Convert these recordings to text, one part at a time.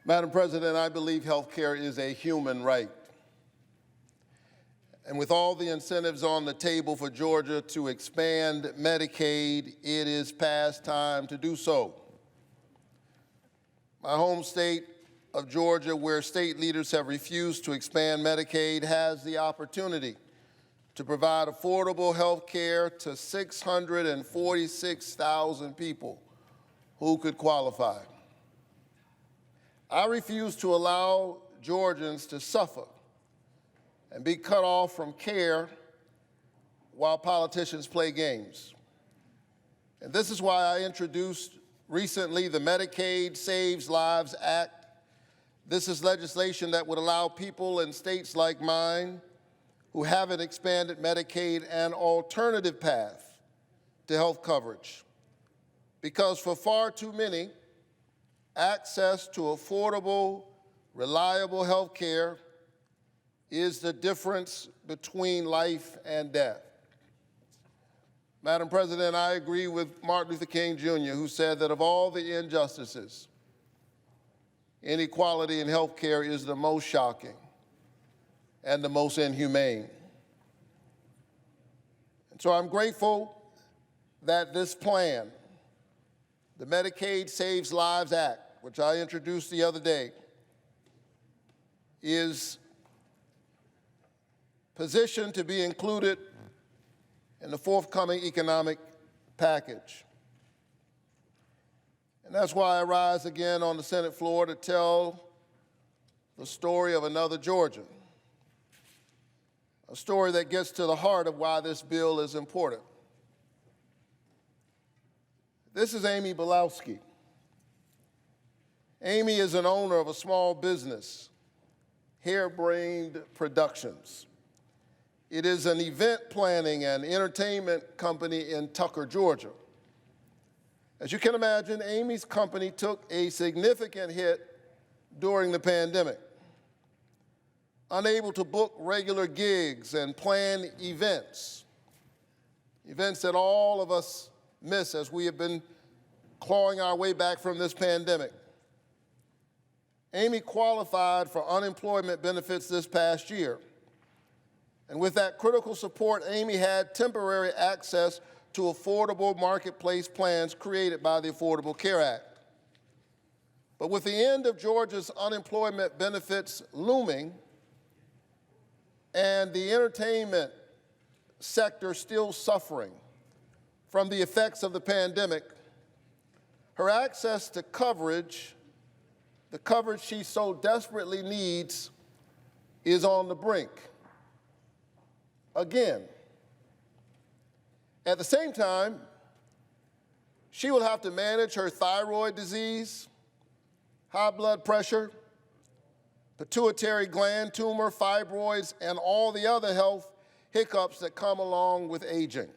Madam President, I believe health care is a human right. And with all the incentives on the table for Georgia to expand Medicaid, it is past time to do so. My home state of Georgia, where state leaders have refused to expand Medicaid, has the opportunity to provide affordable health care to 646,000 people who could qualify. I refuse to allow Georgians to suffer and be cut off from care while politicians play games. And this is why I introduced recently the Medicaid Saves Lives Act. This is legislation that would allow people in states like mine who haven't expanded Medicaid an alternative path to health coverage. Because for far too many, access to affordable, reliable health care is the difference between life and death. Madam President, I agree with Martin Luther King Jr., who said that of all the injustices, inequality in health care is the most shocking and the most inhumane. And so I'm grateful that this plan, the Medicaid Saves Lives Act, which I introduced the other day, is positioned to be included in the forthcoming economic package. And that's why I rise again on the Senate floor to tell the story of another Georgian, a story that gets to the heart of why this bill is important. This is Amy Belowski. Amy is an owner of a small business, Harebrained Productions. It is an event planning and entertainment company in Tucker, Georgia. As you can imagine, Amy's company took a significant hit during the pandemic. Unable to book regular gigs and plan events that all of us miss as we have been clawing our way back from this pandemic. Amy qualified for unemployment benefits this past year. And with that critical support, Amy had temporary access to affordable marketplace plans created by the Affordable Care Act. But with the end of Georgia's unemployment benefits looming and the entertainment sector still suffering from the effects of the pandemic, her access to coverage, the coverage she so desperately needs, is on the brink. Again. At the same time, she will have to manage her thyroid disease, high blood pressure, pituitary gland tumor, fibroids, and all the other health hiccups that come along with aging.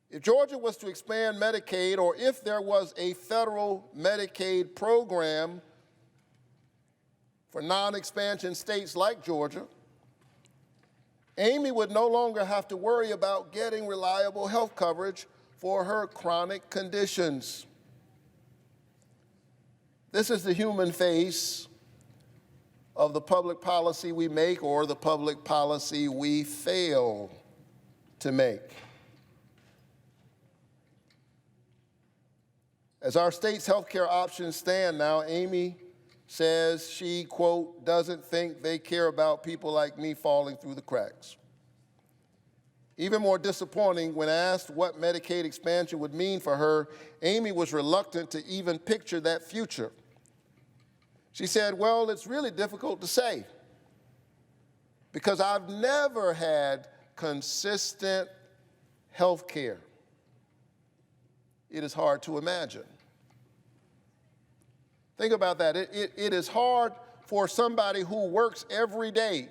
If Georgia was to expand Medicaid, or if there was a federal Medicaid program for non-expansion states like Georgia, Amy would no longer have to worry about getting reliable health coverage for her chronic conditions. This is the human face of the public policy we make, or the public policy we fail to make. As our state's health care options stand now, Amy says she, quote, doesn't think they care about people like me falling through the cracks. Even more disappointing, when asked what Medicaid expansion would mean for her, Amy was reluctant to even picture that future. She said, well, it's really difficult to say because I've never had consistent health care. It is hard to imagine. Think about that. It is hard for somebody who works every day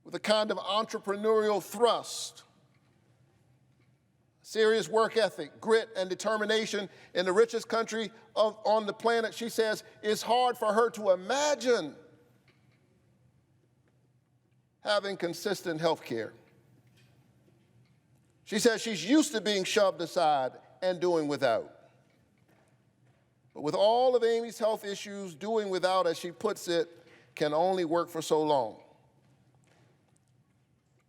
with a kind of entrepreneurial thrust, serious work ethic, grit, and determination in the richest country on the planet. She says it's hard for her to imagine having consistent health care. She says she's used to being shoved aside and doing without. But with all of Amy's health issues, doing without, as she puts it, can only work for so long.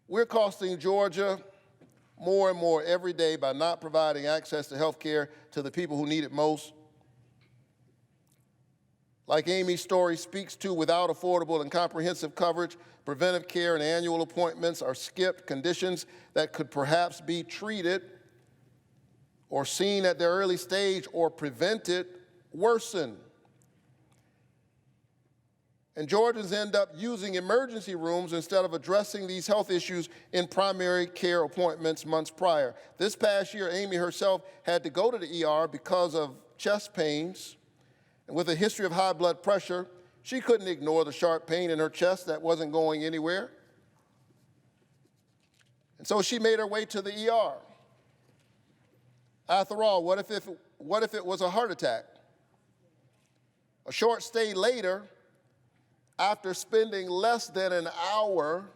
We're costing Georgia more and more every day by not providing access to health care to the people who need it most. Like Amy's story speaks to, without affordable and comprehensive coverage, preventive care and annual appointments are skipped, conditions that could perhaps be treated or seen at their early stage or prevented worsen. And Georgians end up using emergency rooms instead of addressing these health issues in primary care appointments months prior. This past year, Amy herself had to go to the ER because of chest pains. And with a history of high blood pressure, she couldn't ignore the sharp pain in her chest that wasn't going anywhere. And so she made her way to the ER. After all, what if it was a heart attack? A short stay later, after spending less than an hour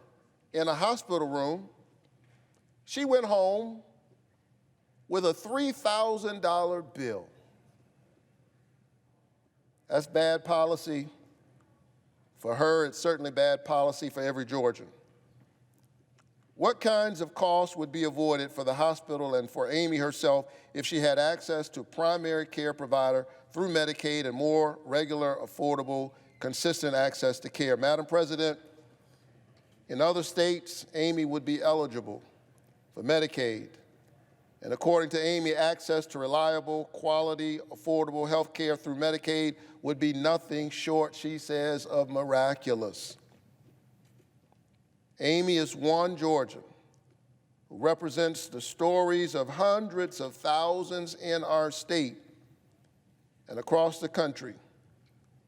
in a hospital room, she went home with a $3,000 bill. That's bad policy for her. It's certainly bad policy for every Georgian. What kinds of costs would be avoided for the hospital and for Amy herself if she had access to a primary care provider through Medicaid and more regular, affordable, consistent access to care? Madam President, in other states, Amy would be eligible for Medicaid. And according to Amy, access to reliable, quality, affordable health care through Medicaid would be nothing short, she says, of miraculous. Amy is one Georgian who represents the stories of hundreds of thousands in our state and across the country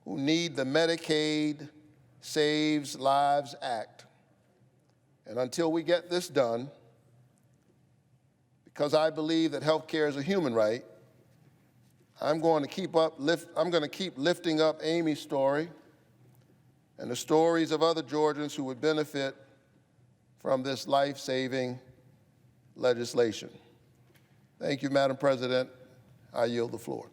who need the Medicaid Saves Lives Act. And until we get this done, because I believe that health care is a human right, I'm going to keep lifting up Amy's story and the stories of other Georgians who would benefit from this life-saving legislation. Thank you, Madam President. I yield the floor.